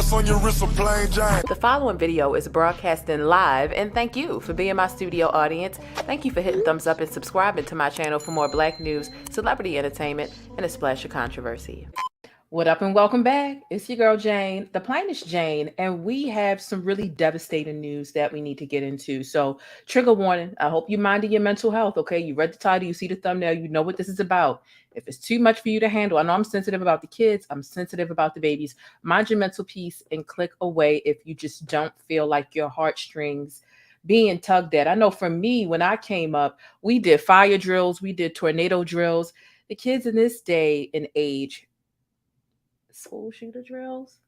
What's on your wrist, a plain Jane? The following video is broadcasting live, and thank you for being my studio audience. Thank you for hitting thumbs up and subscribing to my channel for more Black news, celebrity entertainment, and a splash of controversy. What up and welcome back. It's your girl Jane, the plainest Jane, and we have some really devastating news that we need to get into. So trigger warning, I hope you minded your mental health, okay? You read the title, you see the thumbnail, you know what this is about. If it's too much for you to handle, I know I'm sensitive about the kids, I'm sensitive about the babies. Mind your mental peace and click away if you just don't feel like your heartstrings being tugged at. I know for me, when I came up, we did fire drills, we did tornado drills. The kids in this day and age, school shooter drills.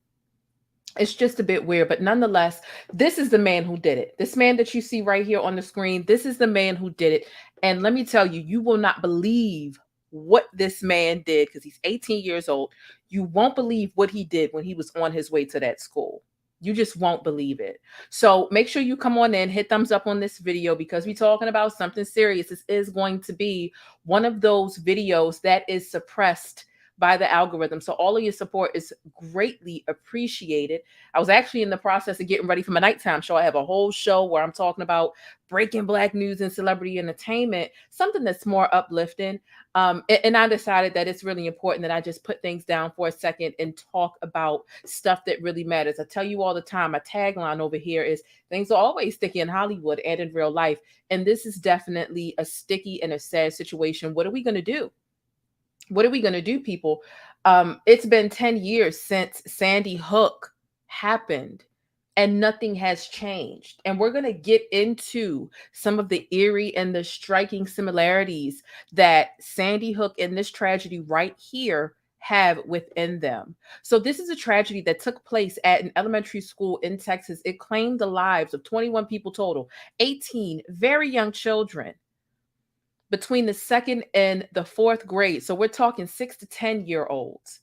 It's just a bit weird, but nonetheless, this is the man who did it. This man that you see right here on the screen, this is the man who did it. And let me tell you, you will not believe what this man did because he's 18 years old. You won't believe what he did when he was on his way to that school. You just won't believe it. So make sure you come on in, hit thumbs up on this video because we're talking about something serious. This is going to be one of those videos that is suppressed by the algorithm. So all of your support is greatly appreciated. I was actually in the process of getting ready for my nighttime show. I have a whole show where I'm talking about breaking Black news and celebrity entertainment, something that's more uplifting. And I decided that it's really important that I just put things down for a second and talk about stuff that really matters. I tell you all the time, my tagline over here is things are always sticky in Hollywood and in real life. And this is definitely a sticky and a sad situation. What are we going to do? What are we going to do, people? It's been 10 years since Sandy Hook happened and nothing has changed. And we're going to get into some of the eerie and the striking similarities that Sandy Hook and this tragedy right here have within them. So this is a tragedy that took place at an elementary school in Texas. It claimed the lives of 21 people total, 18 very young children between the second and the fourth grade. So we're talking 6 to 10-year-olds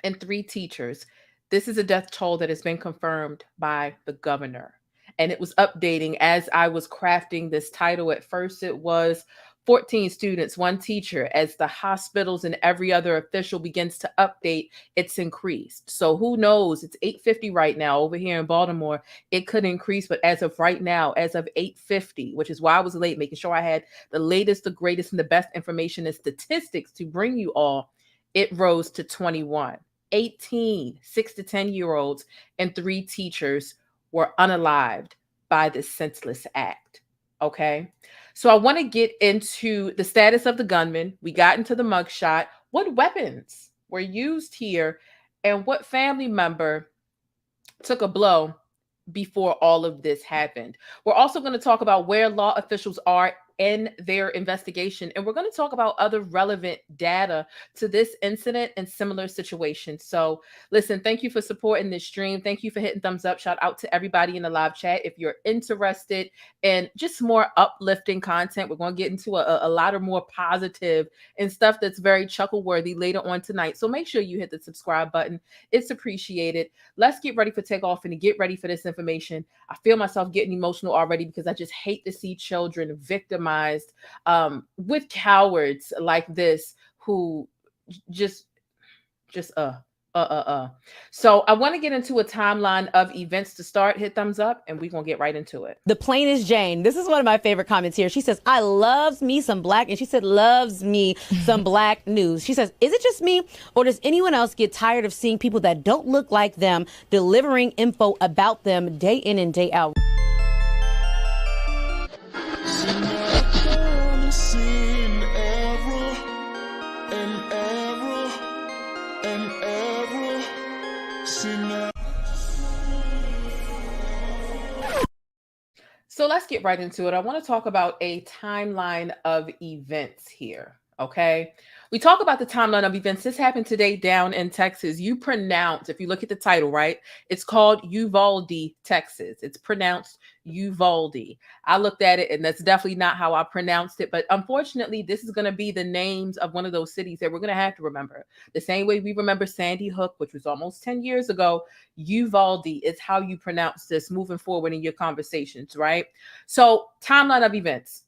and 3 teachers. This is a death toll that has been confirmed by the governor. And it was updating as I was crafting this title. At first, it was 14 students, 1 teacher. As the hospitals and every other official begins to update, it's increased. So who knows? It's 8:50 right now over here in Baltimore. It could increase, but as of right now, as of 8:50, which is why I was late, making sure I had the latest, the greatest, and the best information and statistics to bring you all, it rose to 21. 18 6 to 10-year-olds and 3 teachers were unalived by this senseless act. Okay, so I want to get into the status of the gunman. We got into the mugshot, what weapons were used here, and what family member took a blow before all of this happened. We're also going to talk about where law officials are in their investigation, and we're going to talk about other relevant data to this incident and similar situations. So listen, thank you for supporting this stream. Thank you for hitting thumbs up. Shout out to everybody in the live chat. If you're interested in just more uplifting content, we're going to get into a lot of more positive and stuff that's very chuckle worthy later on tonight. So make sure you hit the subscribe button. It's appreciated. Let's get ready for takeoff and to get ready for this information. I feel myself getting emotional already because I just hate to see children victimized with cowards like this who just. So I want to get into a timeline of events to start. Hit thumbs up and we're going to get right into it. The plainest Jane. This is one of my favorite comments here. She says, I loves me some Black, and she said, loves me some Black news. She says, is it just me or does anyone else get tired of seeing people that don't look like them delivering info about them day in and day out? So let's get right into it. I want to talk about a timeline of events here. Okay. We talk about the timeline of events. This happened today down in Texas. You pronounce, if you look at the title, right? It's called Uvalde, Texas. It's pronounced Uvalde. I looked at it and that's definitely not how I pronounced it. But unfortunately, this is going to be the names of one of those cities that we're going to have to remember. The same way we remember Sandy Hook, which was almost 10 years ago. Uvalde is how you pronounce this moving forward in your conversations, right? So timeline of events.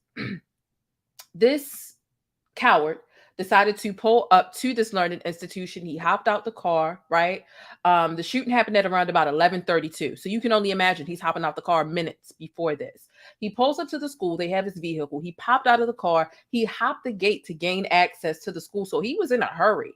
This coward decided to pull up to this learning institution. He hopped out the car, right? The shooting happened at around about 11:32. So you can only imagine he's hopping out the car minutes before this. He pulls up to the school. They have his vehicle. He popped out of the car. He hopped the gate to gain access to the school. So he was in a hurry.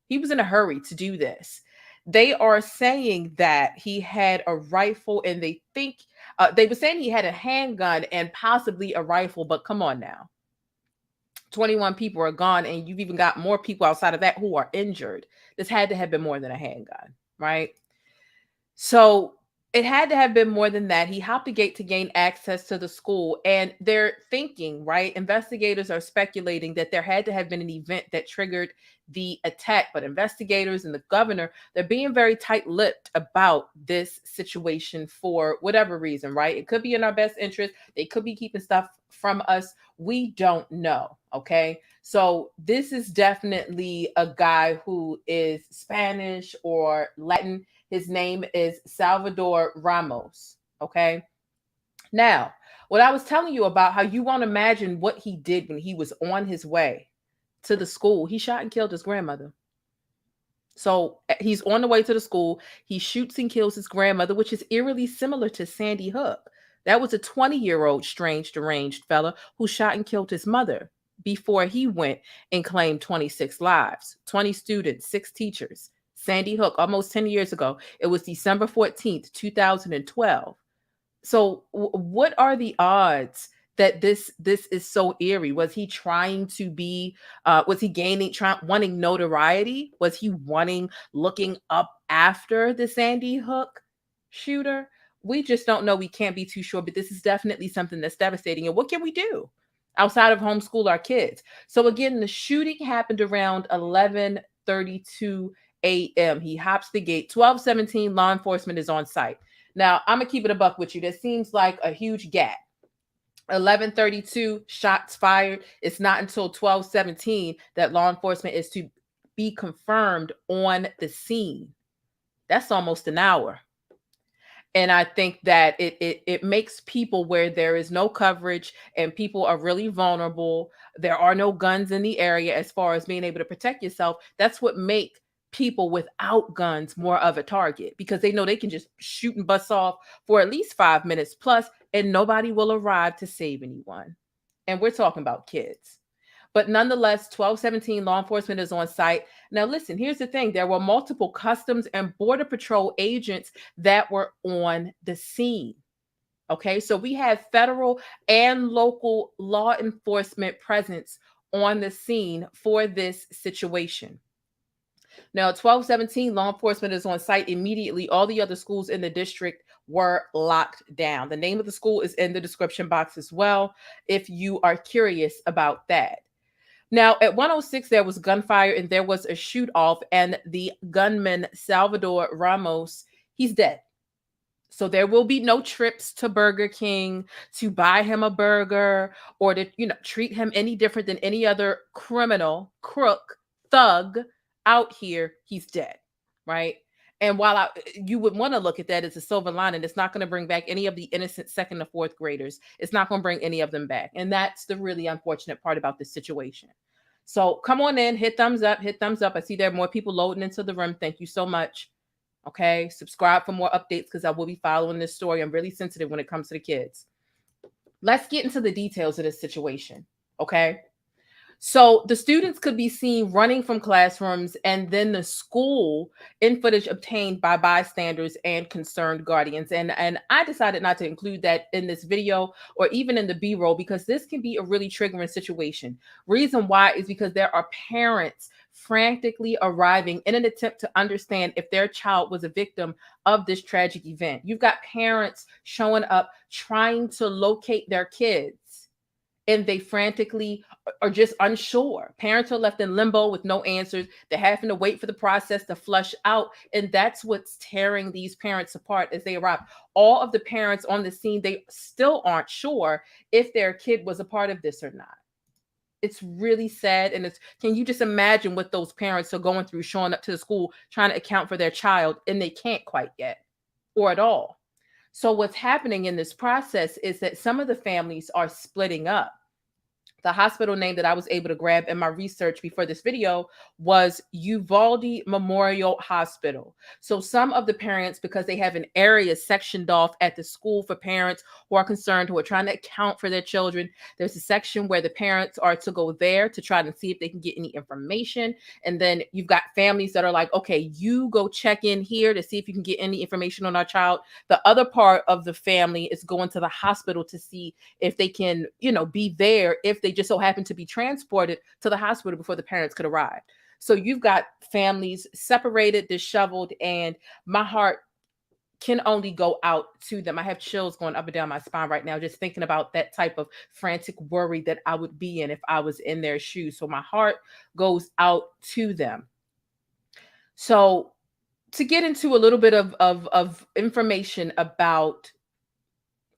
He was in a hurry to do this. They are saying that he had a rifle, and they were saying he had a handgun and possibly a rifle, but come on now. 21 people are gone, and you've even got more people outside of that who are injured. This had to have been more than a handgun, right? So it had to have been more than that. He hopped the gate to gain access to the school, and they're thinking, right? Investigators are speculating that there had to have been an event that triggered the attack, but investigators and the governor, they're being very tight-lipped about this situation for whatever reason, right? It could be in our best interest. They could be keeping stuff from us. We don't know, okay? So this is definitely a guy who is Spanish or Latin. His name is Salvador Ramos, okay? Now, what I was telling you about how you won't imagine what he did when he was on his way to the school. He shot and killed his grandmother. So he's on the way to the school. He shoots and kills his grandmother, which is eerily similar to Sandy Hook. That was a 20-year-old strange, deranged fella who shot and killed his mother before he went and claimed 26 lives, 20 students, 6 teachers. Sandy Hook, almost 10 years ago. It was December 14th, 2012. So what are the odds that this is so eerie? Was he trying to be, was he wanting notoriety? Was he looking up after the Sandy Hook shooter? We just don't know. We can't be too sure, but this is definitely something that's devastating. And what can we do outside of homeschool our kids? So again, the shooting happened around 11:32 a.m. He hops the gate. 12:17, law enforcement is on site. Now, I'm going to keep it a buck with you. That seems like a huge gap. 11:32, shots fired. It's not until 12:17 that law enforcement is to be confirmed on the scene. That's almost an hour. And I think that it makes people where there is no coverage and people are really vulnerable. There are no guns in the area as far as being able to protect yourself. That's what makes people without guns more of a target, because they know they can just shoot and bust off for at least 5 minutes plus, and nobody will arrive to save anyone. And we're talking about kids. But nonetheless, 12:17, law enforcement is on site. Now, listen, here's the thing. There were multiple Customs and Border Patrol agents that were on the scene. Okay, so we have federal and local law enforcement presence on the scene for this situation. Now, at 12:17, law enforcement is on site immediately. All the other schools in the district were locked down. The name of the school is in the description box as well, if you are curious about that. Now, at 1:06, there was gunfire and there was a shoot off, and the gunman, Salvador Ramos, he's dead. So there will be no trips to Burger King to buy him a burger or to, treat him any different than any other criminal, crook, thug out here. He's dead, right? And while you would want to look at that as a silver lining, it's not going to bring back any of the innocent 2nd to 4th graders. It's not going to bring any of them back. And that's the really unfortunate part about this situation. So come on in, hit thumbs up, hit thumbs up. I see there are more people loading into the room. Thank you so much. Okay, subscribe for more updates because I will be following this story. I'm really sensitive when it comes to the kids. Let's get into the details of this situation, okay? So the students could be seen running from classrooms, and then the school in footage obtained by bystanders and concerned guardians. And I decided not to include that in this video or even in the B-roll because this can be a really triggering situation. Reason why is because there are parents frantically arriving in an attempt to understand if their child was a victim of this tragic event. You've got parents showing up trying to locate their kids, and they frantically are just unsure. Parents are left in limbo with no answers. They're having to wait for the process to flush out. And that's what's tearing these parents apart as they arrive. All of the parents on the scene, they still aren't sure if their kid was a part of this or not. It's really sad. And can you just imagine what those parents are going through, showing up to the school, trying to account for their child, and they can't quite yet or at all. So what's happening in this process is that some of the families are splitting up. The hospital name that I was able to grab in my research before this video was Uvalde Memorial Hospital. So some of the parents, because they have an area sectioned off at the school for parents who are concerned, who are trying to account for their children, there's a section where the parents are to go there to try to see if they can get any information. And then you've got families that are like, okay, you go check in here to see if you can get any information on our child. The other part of the family is going to the hospital to see if they can, be there if they just so happen to be transported to the hospital before the parents could arrive. So you've got families separated, disheveled, and my heart can only go out to them. I have chills going up and down my spine right now, just thinking about that type of frantic worry that I would be in if I was in their shoes. So my heart goes out to them. So to get into a little bit of information about,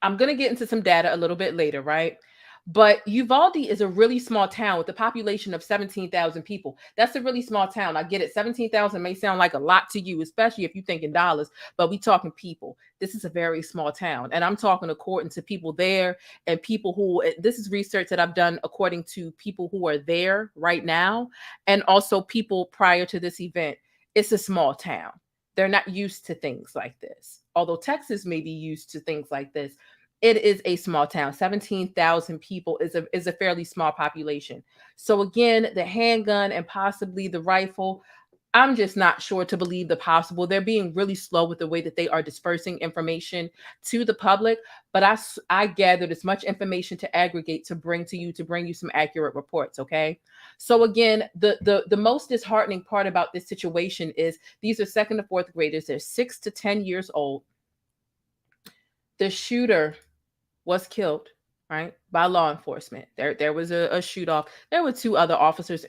I'm going to get into some data a little bit later, right? But Uvalde is a really small town with a population of 17,000 people. That's a really small town. I get it. 17,000 may sound like a lot to you, especially if you think in dollars, but we talking people. This is a very small town. And I'm talking according to people there and people who, this is research that I've done according to people who are there right now. And also people prior to this event. It's a small town. They're not used to things like this. Although Texas may be used to things like this, it is a small town. 17,000 people is a fairly small population. So again, the handgun and possibly the rifle, I'm just not sure to believe the possible. They're being really slow with the way that they are dispersing information to the public. But I gathered as much information to aggregate to bring you some accurate reports. Okay. So again, the most disheartening part about this situation is these are 2nd to 4th graders. They're 6 to 10 years old. The shooter was killed, right, by law enforcement. There was a shoot off. There were 2 other officers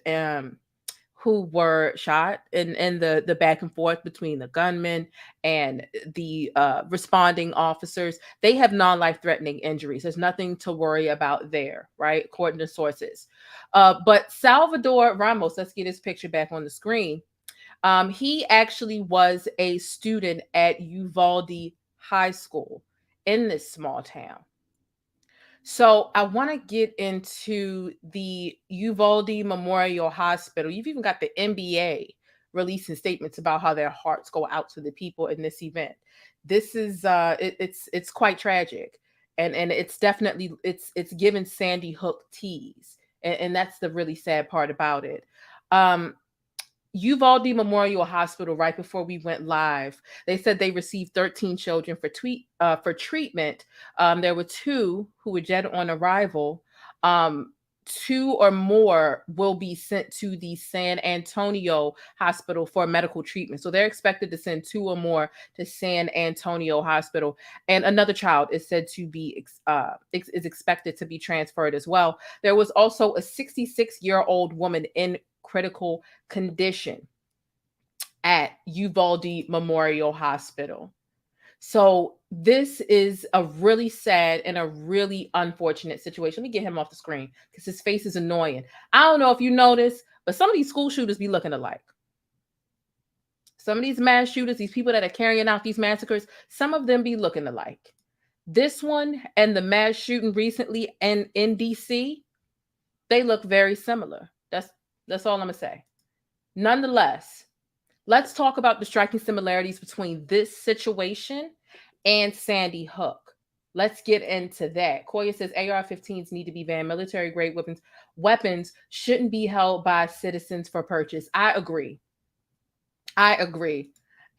who were shot in the back and forth between the gunman and the responding officers. They have non-life threatening injuries. There's nothing to worry about there, right, according to sources. But Salvador Ramos, let's get his picture back on the screen. He actually was a student at Uvalde High School in this small town. So I want to get into the Uvalde Memorial Hospital. You've even got the NBA releasing statements about how their hearts go out to the people in this event. This is it's quite tragic, and it's definitely it's given Sandy Hook tease, and that's the really sad part about it. Uvalde Memorial Hospital, right before we went live, they said they received 13 children for treatment. There were 2 who were dead on arrival. 2 or more will be sent to the San Antonio Hospital for medical treatment. So they're expected to send 2 or more to San Antonio Hospital. And another child is said to be is expected to be transferred as well. There was also a 66-year-old woman in critical condition at Uvalde Memorial Hospital. So this is a really sad and a really unfortunate situation. Let me get him off the screen because his face is annoying. I don't know if you notice, but some of these school shooters be looking alike. Some of these mass shooters, these people that are carrying out these massacres, some of them be looking alike. This one and the mass shooting recently in DC, they look very similar. That's all I'm going to say. Nonetheless, let's talk about the striking similarities between this situation and Sandy Hook. Let's get into that. Koya says AR-15s need to be banned. Military-grade weapons shouldn't be held by citizens for purchase. I agree.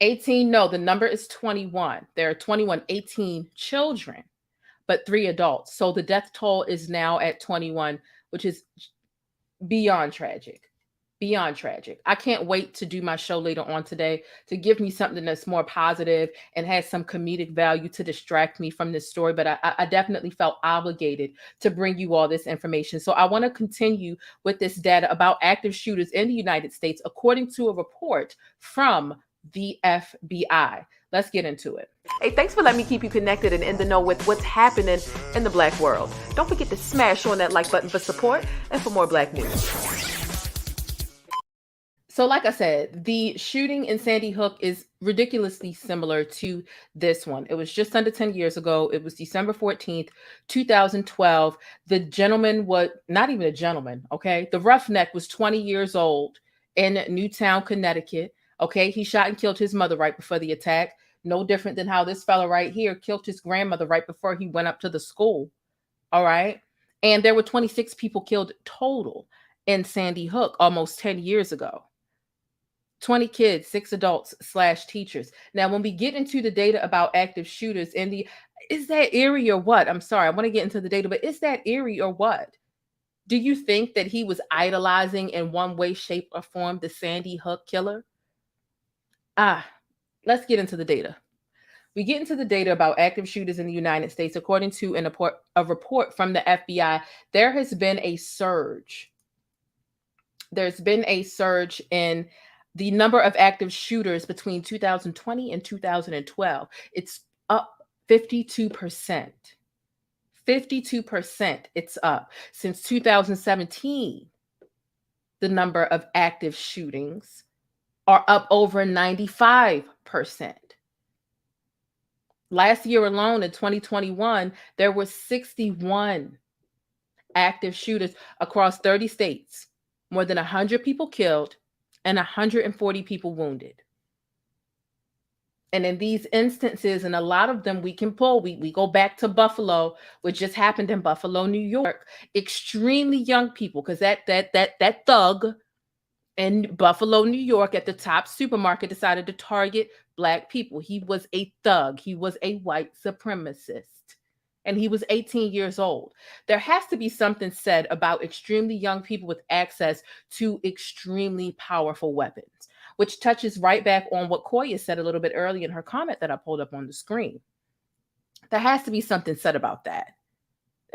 18, no, the number is 21. There are 18 children, but 3 adults. So the death toll is now at 21, which is beyond tragic. I can't wait to do my show later on today to give me something that's more positive and has some comedic value to distract me from this story. But I definitely felt obligated to bring you all this information. So I want to continue with this data about active shooters in the United States, according to a report from the FBI. Let's get into it. Hey, thanks for letting me keep you connected and in the know with what's happening in the Black world. Don't forget to smash on that like button for support and for more Black news. So like I said, the shooting in Sandy Hook is ridiculously similar to this one. It was just under 10 years ago. It was December 14th, 2012. The gentleman was not even a gentleman, okay? The roughneck was 20 years old in Newtown, Connecticut, okay? He shot and killed his mother right before the attack. No different than how this fella right here killed his grandmother right before he went up to the school, all right? And there were 26 people killed total in Sandy Hook almost 10 years ago. 20 kids, 6 adults / teachers. Now, when we get into the data about active shooters and is that eerie or what? I'm sorry, I want to get into the data, but is that eerie or what? Do you think that he was idolizing in one way, shape, or form the Sandy Hook killer? Let's get into the data. We get into the data about active shooters in the United States. According to a report from the FBI, there has been a surge. There's been a surge in the number of active shooters between 2020 and 2012. It's up 52%. 52% it's up. Since 2017, the number of active shootings are up over 95%. Last year alone, in 2021, there were 61 active shooters across 30 states, more than 100 people killed and 140 people wounded. And in these instances, and a lot of them we can pull, we go back to Buffalo, which just happened in Buffalo, New York. Extremely young people, because that thug in Buffalo, New York, at the top supermarket decided to target Black people. He was a thug. He was a white supremacist. And he was 18 years old. There has to be something said about extremely young people with access to extremely powerful weapons, which touches right back on what Koya said a little bit earlier in her comment that I pulled up on the screen. There has to be something said about that.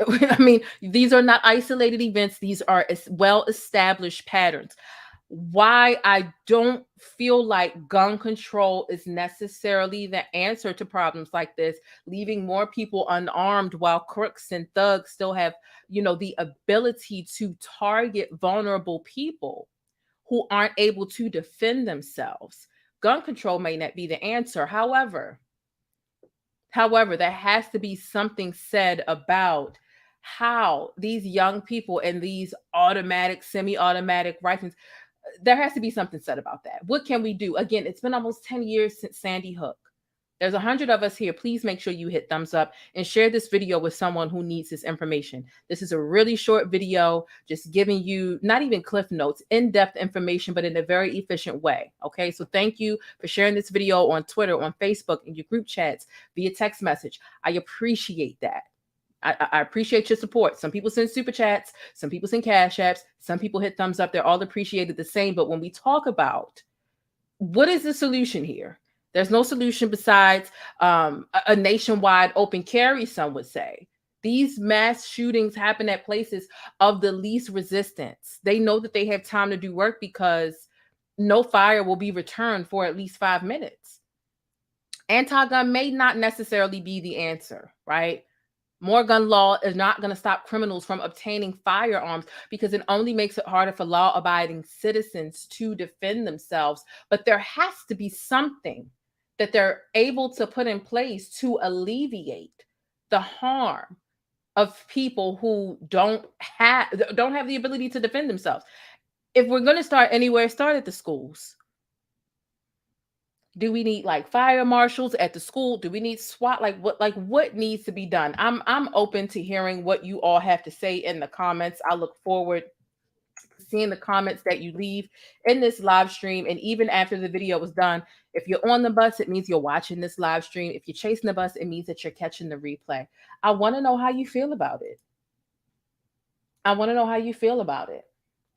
I mean, these are not isolated events. These are well-established patterns. Why I don't feel like gun control is necessarily the answer to problems like this, leaving more people unarmed while crooks and thugs still have, the ability to target vulnerable people who aren't able to defend themselves. Gun control may not be the answer. However, there has to be something said about how these young people and these automatic, semi-automatic rifles, there has to be something said about that. What can we do? Again, it's been almost 10 years since Sandy Hook. There's 100 of us here. Please make sure you hit thumbs up and share this video with someone who needs this information. This is a really short video, just giving you not even cliff notes, in-depth information, but in a very efficient way. Okay, so thank you for sharing this video on Twitter, on Facebook, in your group chats, via text message. I appreciate that. I appreciate your support. Some people send super chats, some people send cash apps, some people hit thumbs up. They're all appreciated the same. But when we talk about what is the solution here, there's no solution besides a nationwide open carry, some would say. These mass shootings happen at places of the least resistance. They know that they have time to do work because no fire will be returned for at least 5 minutes. Anti-gun may not necessarily be the answer, right? More gun law is not going to stop criminals from obtaining firearms because it only makes it harder for law-abiding citizens to defend themselves. But there has to be something that they're able to put in place to alleviate the harm of people who don't have the ability to defend themselves. If we're going to start anywhere, start at the schools. Do we need like fire marshals at the school? Do we need SWAT? What needs to be done? I'm open to hearing what you all have to say in the comments. I look forward to seeing the comments that you leave in this live stream. And even after the video was done, if you're on the bus, it means you're watching this live stream. If you're chasing the bus, it means that you're catching the replay. I want to know how you feel about it.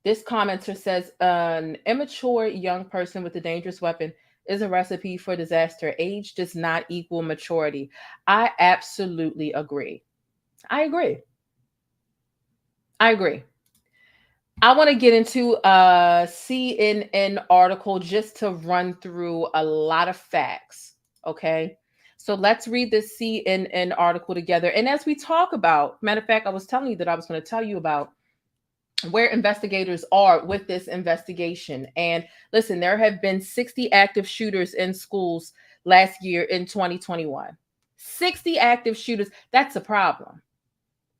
This commenter says, an immature young person with a dangerous weapon is a recipe for disaster. Age does not equal maturity. I absolutely agree. I agree. I want to get into a CNN article just to run through a lot of facts. Okay. So let's read this CNN article together. And as we talk about, matter of fact, I was telling you that I was going to tell you about where investigators are with this investigation. And listen, there have been 60 active shooters in schools last year in 2021. 60 active shooters. That's a problem.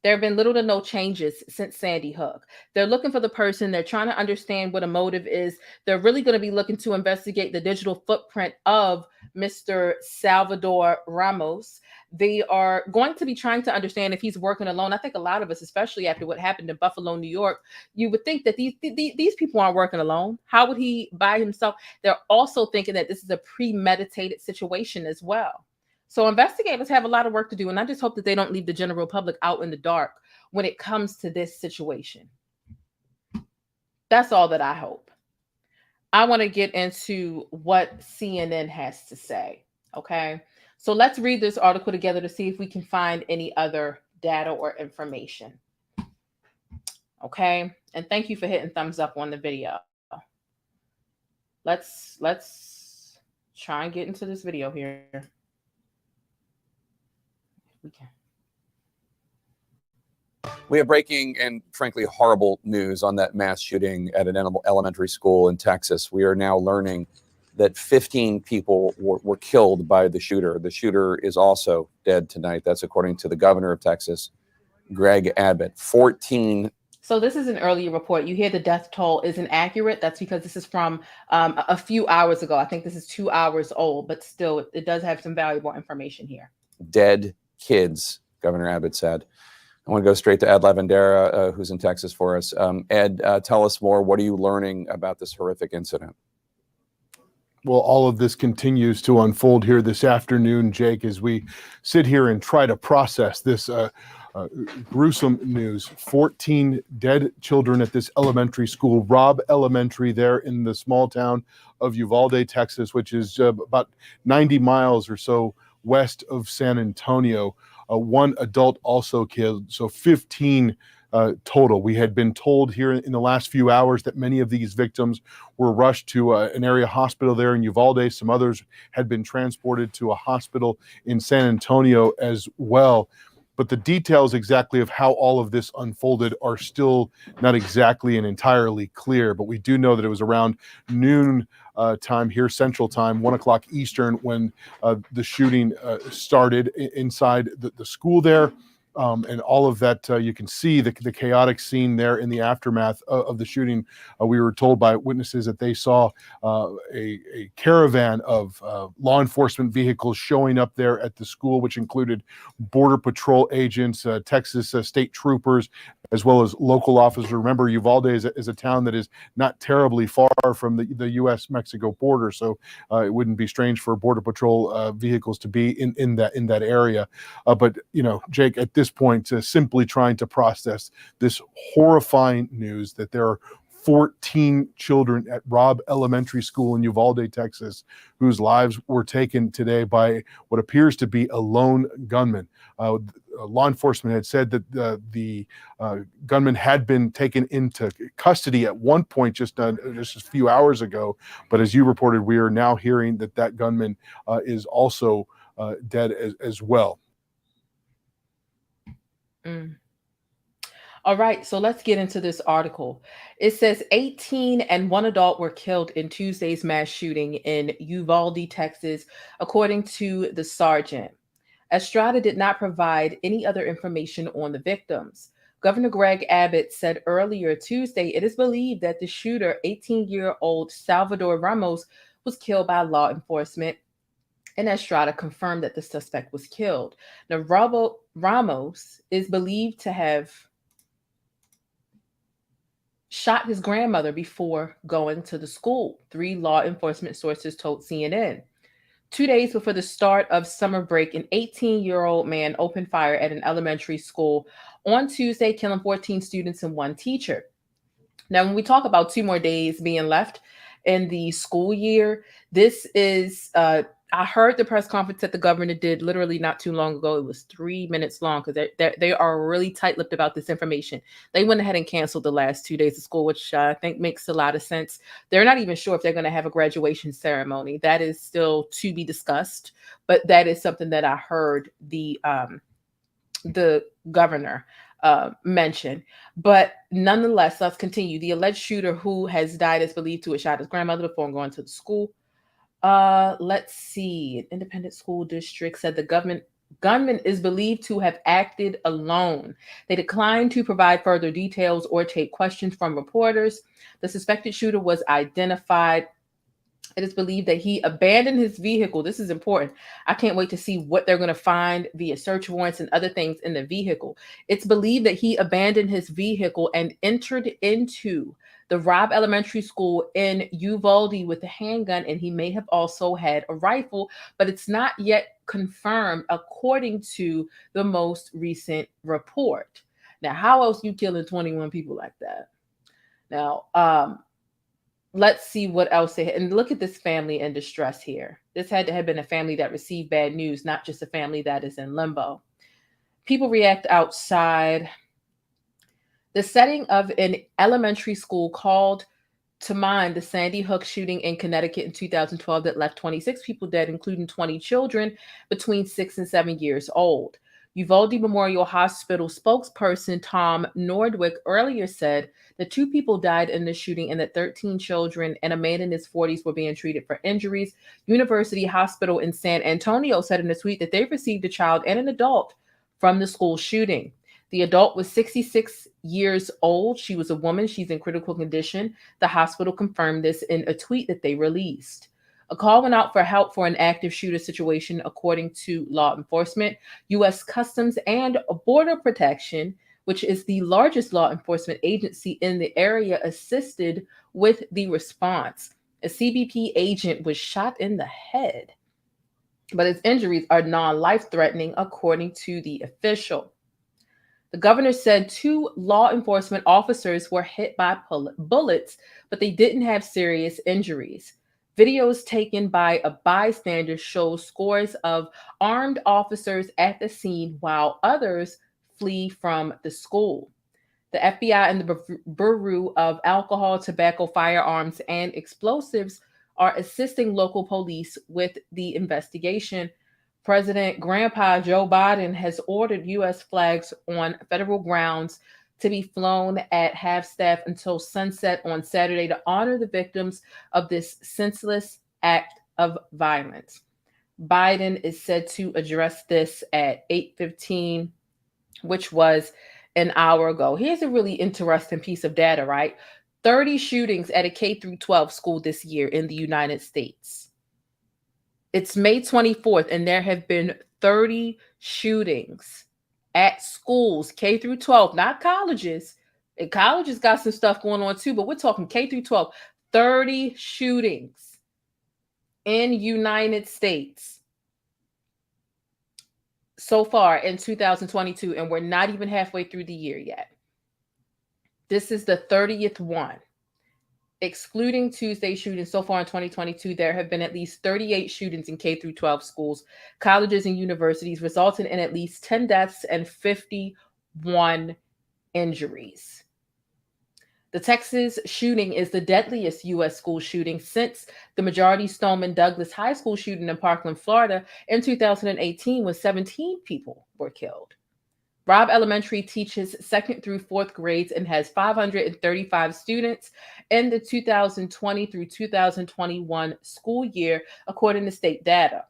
There have been little to no changes since Sandy Hook. They're looking for the person. They're trying to understand what a motive is. They're really going to be looking to investigate the digital footprint of Mr. Salvador Ramos. They are going to be trying to understand if he's working alone. I think a lot of us, especially after what happened in Buffalo, New York, you would think that these people aren't working alone. How would he by himself? They're also thinking that this is a premeditated situation as well. So investigators have a lot of work to do, and I just hope that they don't leave the general public out in the dark when it comes to this situation. That's all that I hope. I want to get into what CNN has to say, okay? So let's read this article together to see if we can find any other data or information, okay? And thank you for hitting thumbs up on the video. Let's try and get into this video here. We have breaking and frankly horrible news on that mass shooting at an elementary school in Texas. We are now learning that 15 people were killed by the shooter. The shooter is also dead tonight. That's according to the governor of Texas, Greg Abbott. 14. So this is an earlier report. You hear the death toll isn't accurate. That's because this is from a few hours ago. I think this is 2 hours old, but still it does have some valuable information here. Dead kids, Governor Abbott said. I want to go straight to Ed Lavandera, who's in Texas for us. Ed, tell us more. What are you learning about this horrific incident? Well, all of this continues to unfold here this afternoon, Jake, as we sit here and try to process this gruesome news. 14 dead children at this elementary school, Robb Elementary, there in the small town of Uvalde, Texas, which is about 90 miles or so west of San Antonio. One adult also killed, so 15 total. We had been told here in the last few hours that many of these victims were rushed to an area hospital there in Uvalde. Some others had been transported to a hospital in San Antonio as well. But the details exactly of how all of this unfolded are still not exactly and entirely clear. But we do know that it was around noon time here, Central Time, 1 o'clock Eastern, when the shooting started inside the school there. And all of that, you can see the chaotic scene there in the aftermath of the shooting. We were told by witnesses that they saw a caravan of law enforcement vehicles showing up there at the school, which included Border Patrol agents, Texas state troopers, as well as local officers. Remember, Uvalde is a town that is not terribly far from the U.S.-Mexico border, so it wouldn't be strange for Border Patrol vehicles to be in that area. But you know, Jake, at this point, simply trying to process this horrifying news that there are 14 children at Robb Elementary School in Uvalde, Texas, whose lives were taken today by what appears to be a lone gunman. Law enforcement had said that the gunman had been taken into custody at one point just a few hours ago. But as you reported, we are now hearing that gunman is also dead as well. All right, so let's get into this article. It says 18 and one adult were killed in Tuesday's mass shooting in Uvalde, Texas, according to the sergeant. Estrada did not provide any other information on the victims. Governor Greg Abbott said earlier Tuesday it is believed that the shooter, 18-year-old Salvador Ramos, was killed by law enforcement, and Estrada confirmed that the suspect was killed. Now, Ramos is believed to have shot his grandmother before going to the school, 3 law enforcement sources told CNN. 2 days before the start of summer break, an 18-year-old man opened fire at an elementary school on Tuesday, killing 14 students and 1 teacher. Now, when we talk about 2 more days being left in the school year, this is I heard the press conference that the governor did literally not too long ago. It was 3 minutes long because they are really tight-lipped about this information. They went ahead and canceled the last 2 days of school, which I think makes a lot of sense. They're not even sure if they're going to have a graduation ceremony. That is still to be discussed, but that is something that I heard the governor mention. But nonetheless, let's continue. The alleged shooter who has died is believed to have shot his grandmother before going to the school. Let's see. An independent school district said the gunman is believed to have acted alone. They declined to provide further details or take questions from reporters. The suspected shooter was identified. It is believed that he abandoned his vehicle. This is important. I can't wait to see what they're going to find via search warrants and other things in the vehicle. It's believed that he abandoned his vehicle and entered into the Robb Elementary School in Uvalde with a handgun, and he may have also had a rifle, but it's not yet confirmed according to the most recent report. Now, how else you killing 21 people like that? Now, let's see what else they had. And look at this family in distress here. This had to have been a family that received bad news, not just a family that is in limbo. People react outside. The setting of an elementary school called to mind the Sandy Hook shooting in Connecticut in 2012 that left 26 people dead, including 20 children between 6 and 7 years old. Uvalde Memorial Hospital spokesperson Tom Nordwick earlier said that 2 people died in the shooting and that 13 children and a man in his 40s were being treated for injuries. University Hospital in San Antonio said in a tweet that they received a child and an adult from the school shooting. The adult was 66 years old. She was a woman. She's in critical condition. The hospital confirmed this in a tweet that they released. A call went out for help for an active shooter situation, according to law enforcement. U.S. Customs and Border Protection, which is the largest law enforcement agency in the area, assisted with the response. A CBP agent was shot in the head, but his injuries are non-life-threatening, according to the official. The governor said 2 law enforcement officers were hit by bullets, but they didn't have serious injuries. Videos taken by a bystander show scores of armed officers at the scene while others flee from the school. The FBI and the Bureau of Alcohol, Tobacco, Firearms, and Explosives are assisting local police with the investigation. President Grandpa Joe Biden has ordered U.S. flags on federal grounds to be flown at half-staff until sunset on Saturday to honor the victims of this senseless act of violence. Biden is said to address this at 8:15, which was an hour ago. Here's a really interesting piece of data, right? 30 shootings at a K-12 school this year in the United States. It's May 24th, and there have been 30 shootings at schools, K-12, not colleges. And colleges got some stuff going on too, but we're talking K-12, 30 shootings in United States so far in 2022, and we're not even halfway through the year yet. This is the 30th one. Excluding Tuesday shootings so far in 2022, there have been at least 38 shootings in K-12 schools, colleges, and universities, resulting in at least 10 deaths and 51 injuries. The Texas shooting is the deadliest U.S. school shooting since the Majority Stoneman Douglas High School shooting in Parkland, Florida in 2018, when 17 people were killed. Robb Elementary teaches 2nd through 4th grades and has 535 students in the 2020 through 2021 school year, according to state data.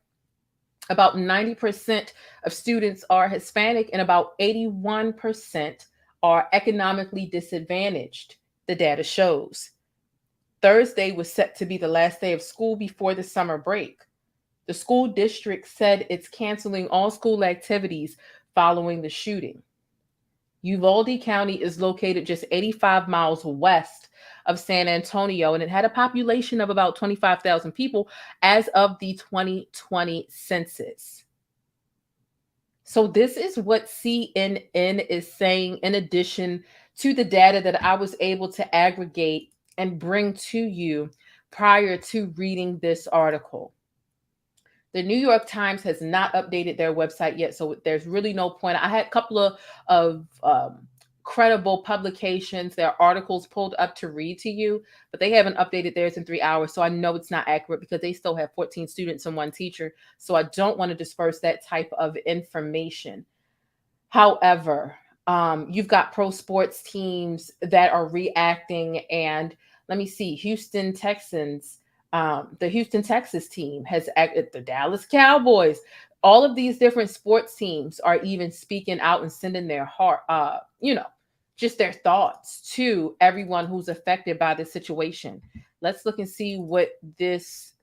About 90% of students are Hispanic and about 81% are economically disadvantaged, the data shows. Thursday was set to be the last day of school before the summer break. The school district said it's canceling all school activities following the shooting. Uvalde County is located just 85 miles west of San Antonio, and it had a population of about 25,000 people as of the 2020 census. So this is what CNN is saying, in addition to the data that I was able to aggregate and bring to you prior to reading this article. The New York Times has not updated their website yet, so there's really no point. I had a couple of credible publications, their articles pulled up to read to you, but they haven't updated theirs in 3 hours, so I know it's not accurate because they still have 14 students and 1 teacher, so I don't want to disperse that type of information. However, You've got pro sports teams that are reacting. And let me see, Houston Texans, the Houston Texas team has acted, the Dallas Cowboys, all of these different sports teams are even speaking out and sending their heart, just their thoughts to everyone who's affected by this situation. Let's look and see what this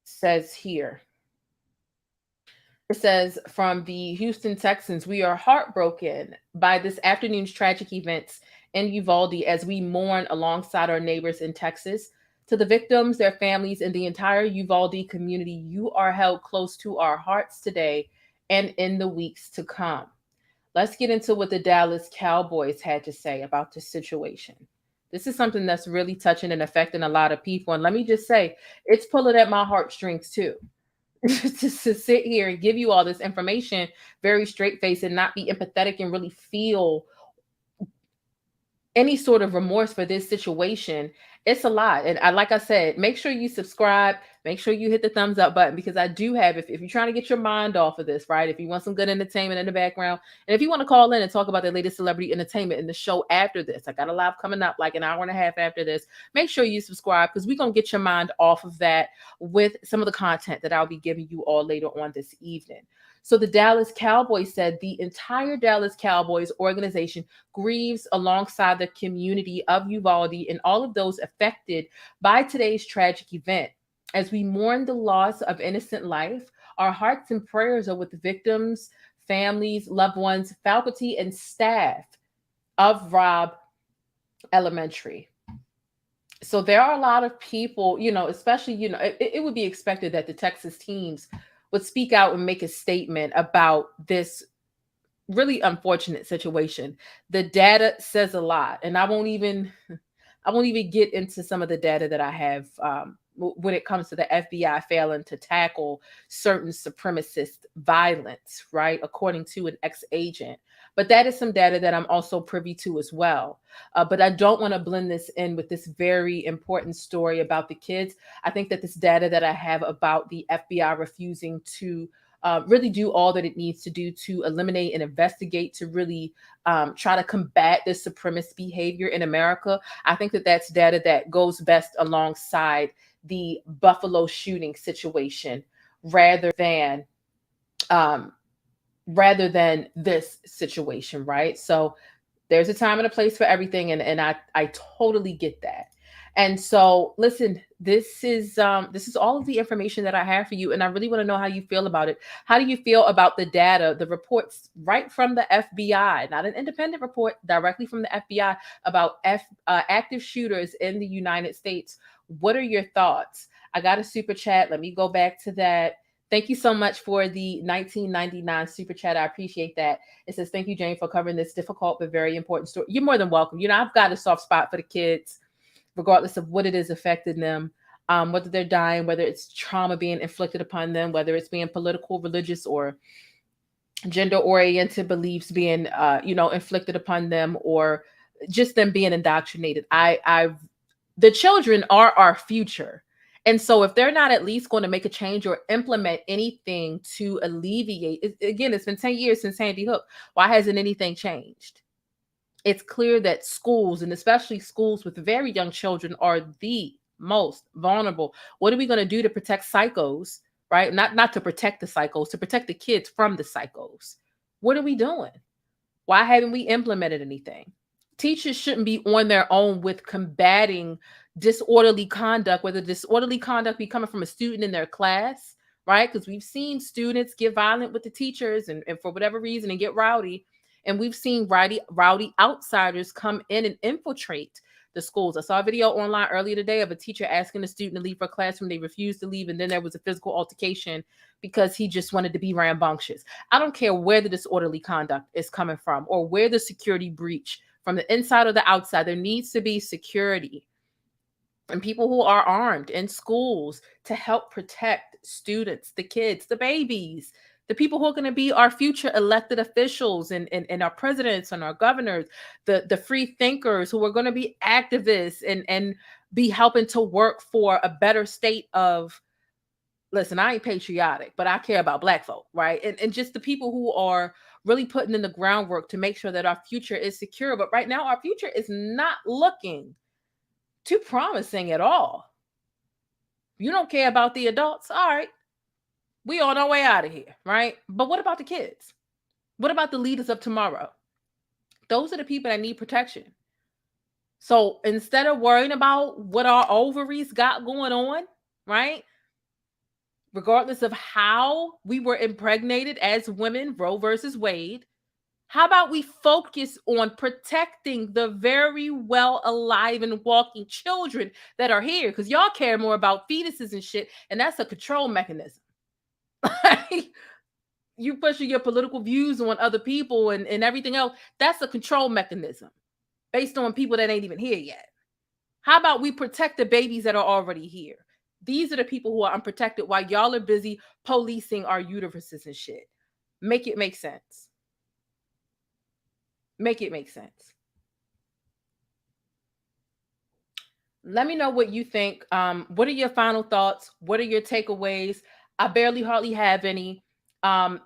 says here. It says from the Houston Texans, we are heartbroken by this afternoon's tragic events in Uvalde as we mourn alongside our neighbors in Texas. To the victims, their families, and the entire Uvalde community, you are held close to our hearts today and in the weeks to come. Let's get into what the Dallas Cowboys had to say about the situation. This is something that's really touching and affecting a lot of people. And let me just say, it's pulling at my heartstrings too. to sit here and give you all this information very straight faced and not be empathetic and really feel any sort of remorse for this situation. It's a lot. And like I said, make sure you subscribe, make sure you hit the thumbs up button, because I do have, if you're trying to get your mind off of this, right? If you want some good entertainment in the background, and if you want to call in and talk about the latest celebrity entertainment in the show after this, I got a live coming up like an hour and a half after this. Make sure you subscribe, because we're going to get your mind off of that with some of the content that I'll be giving you all later on this evening. So the Dallas Cowboys said the entire Dallas Cowboys organization grieves alongside the community of Uvalde and all of those affected by today's tragic event. As we mourn the loss of innocent life, our hearts and prayers are with the victims, families, loved ones, faculty, and staff of Robb Elementary. So there are a lot of people, especially, it would be expected that the Texas teams would speak out and make a statement about this really unfortunate situation. The data says a lot, and I won't even get into some of the data that I have when it comes to the FBI failing to tackle certain supremacist violence, right? According to an ex-agent. But that is some data that I'm also privy to as well. But I don't want to blend this in with this very important story about the kids. I think that this data that I have about the FBI refusing to really do all that it needs to do to eliminate and investigate, to really try to combat this supremacist behavior in America, I think that that's data that goes best alongside the Buffalo shooting situation rather than this situation, right? So there's a time and a place for everything, and I totally get that. And so, listen, this is all of the information that I have for you, and I really want to know how you feel about it. How do you feel about the data, the reports right from the FBI, not an independent report, directly from the FBI about active shooters in the United States? What are your thoughts? I got a super chat. Let me go back to that. Thank you so much for the 1999 super chat. I appreciate that. It says, thank you, Jane, for covering this difficult but very important story. You're more than welcome. I've got a soft spot for the kids, regardless of what it is affecting them, whether they're dying, whether it's trauma being inflicted upon them, whether it's being political, religious, or gender-oriented beliefs being, inflicted upon them, or just them being indoctrinated. The children are our future. And so if they're not at least going to make a change or implement anything to alleviate, again, it's been 10 years since Sandy Hook. Why hasn't anything changed? It's clear that schools, and especially schools with very young children, are the most vulnerable. What are we going to do to protect psychos, right? Not to protect the psychos, to protect the kids from the psychos. What are we doing? Why haven't we implemented anything? Teachers shouldn't be on their own with combating disorderly conduct, whether disorderly conduct be coming from a student in their class, right? Because we've seen students get violent with the teachers and for whatever reason and get rowdy. And we've seen rowdy outsiders come in and infiltrate the schools. I saw a video online earlier today of a teacher asking a student to leave her classroom. They refused to leave. And then there was a physical altercation because he just wanted to be rambunctious. I don't care where the disorderly conduct is coming from or where the security breach, from the inside or the outside. There needs to be security and people who are armed in schools to help protect students, the kids, the babies, the people who are going to be our future elected officials and our presidents and our governors, the free thinkers who are going to be activists and be helping to work for a better state of, listen, I ain't patriotic, but I care about Black folk, right? And just the people who are really putting in the groundwork to make sure that our future is secure. But right now, our future is not looking too promising at all. You don't care about the adults? All right. We on our way out of here, right? But what about the kids? What about the leaders of tomorrow? Those are the people that need protection. So instead of worrying about what our ovaries got going on, right? Regardless of how we were impregnated as women, Roe versus Wade, how about we focus on protecting the very well alive and walking children that are here? Because y'all care more about fetuses and shit, and that's a control mechanism. You pushing your political views on other people and everything else, that's a control mechanism based on people that ain't even here yet. How about we protect the babies that are already here? These are the people who are unprotected while y'all are busy policing our uteruses and shit. Make it make sense. Make it make sense. Let me know what you think. What are your final thoughts? What are your takeaways? I hardly have any.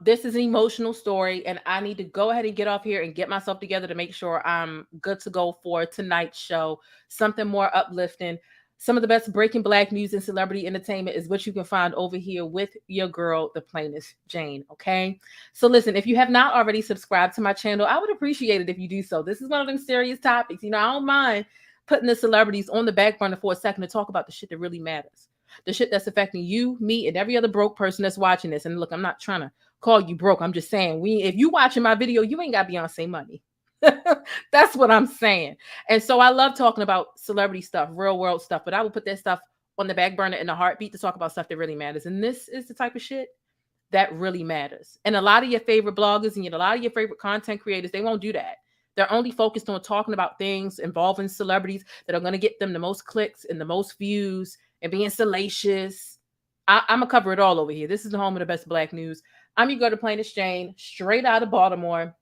This is an emotional story, and I need to go ahead and get off here and get myself together to make sure I'm good to go for tonight's show. Something more uplifting. Some of the best breaking Black news and celebrity entertainment is what you can find over here with your girl, the plainest Jane. Okay. So listen, if you have not already subscribed to my channel, I would appreciate it if you do so. This is one of them serious topics. You know, I don't mind putting the celebrities on the back burner for a second to talk about the shit that really matters. The shit that's affecting you, me, and every other broke person that's watching this. And look, I'm not trying to call you broke. I'm just saying, if you watching my video, you ain't got Beyonce money. That's what I'm saying. And so I love talking about celebrity stuff, real world stuff, but I will put that stuff on the back burner in a heartbeat to talk about stuff that really matters. And this is the type of shit that really matters. And a lot of your favorite bloggers and a lot of your favorite content creators, they won't do that. They're only focused on talking about things involving celebrities that are going to get them the most clicks and the most views and being salacious. I'm going to cover it all over here. This is the home of the best Black news. I'm your girl, the plainest Jane, straight out of Baltimore.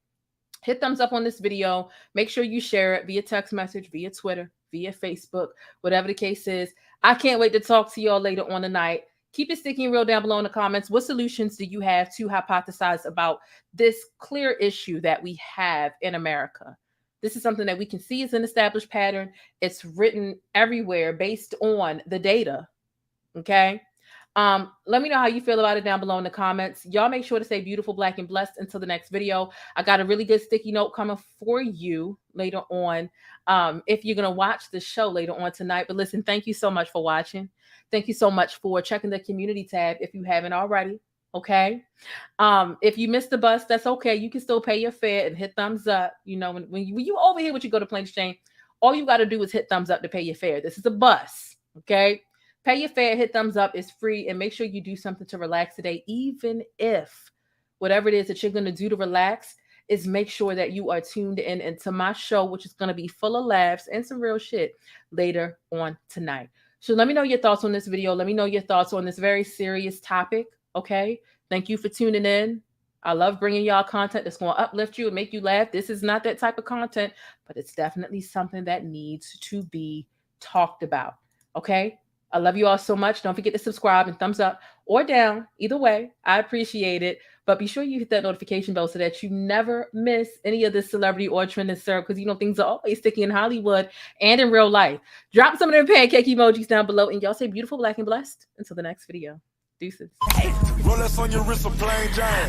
Hit thumbs up on this video. Make sure you share it via text message, via Twitter, via Facebook, whatever the case is. I can't wait to talk to y'all later on tonight. Keep it sticky and real down below in the comments. What solutions do you have to hypothesize about this clear issue that we have in America? This is something that we can see as an established pattern. It's written everywhere based on the data. Okay. Let me know how you feel about it down below in the comments. Y'all make sure to stay beautiful, Black, and blessed until the next video. I got a really good sticky note coming for you later on. If you're going to watch the show later on tonight. But listen, thank you so much for watching. Thank you so much for checking the community tab if you haven't already. Okay. If you missed the bus, that's okay. You can still pay your fare and hit thumbs up. You know, when you over here, what you go to Plain Exchange, all you got to do is hit thumbs up to pay your fare. This is a bus. Okay. Pay your fare, hit thumbs up. It's free. And make sure you do something to relax today, even if whatever it is that you're going to do to relax is make sure that you are tuned in into my show, which is going to be full of laughs and some real shit later on tonight. So let me know your thoughts on this video. Let me know your thoughts on this very serious topic. Okay. Thank you for tuning in. I love bringing y'all content that's going to uplift you and make you laugh. This is not that type of content, but it's definitely something that needs to be talked about. Okay. I love you all so much. Don't forget to subscribe and thumbs up or down. Either way, I appreciate it. But be sure you hit that notification bell so that you never miss any of this celebrity or trending syrup, because you know things are always sticky in Hollywood and in real life. Drop some of them pancake emojis down below, and y'all stay beautiful, Black, and blessed until the next video. Deuces.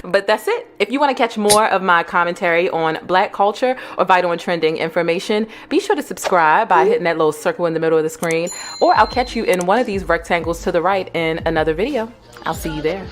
But that's it. If you want to catch more of my commentary on Black culture or vital and trending information, be sure to subscribe by hitting that little circle in the middle of the screen, or I'll catch you in one of these rectangles to the right in another video. I'll see you there.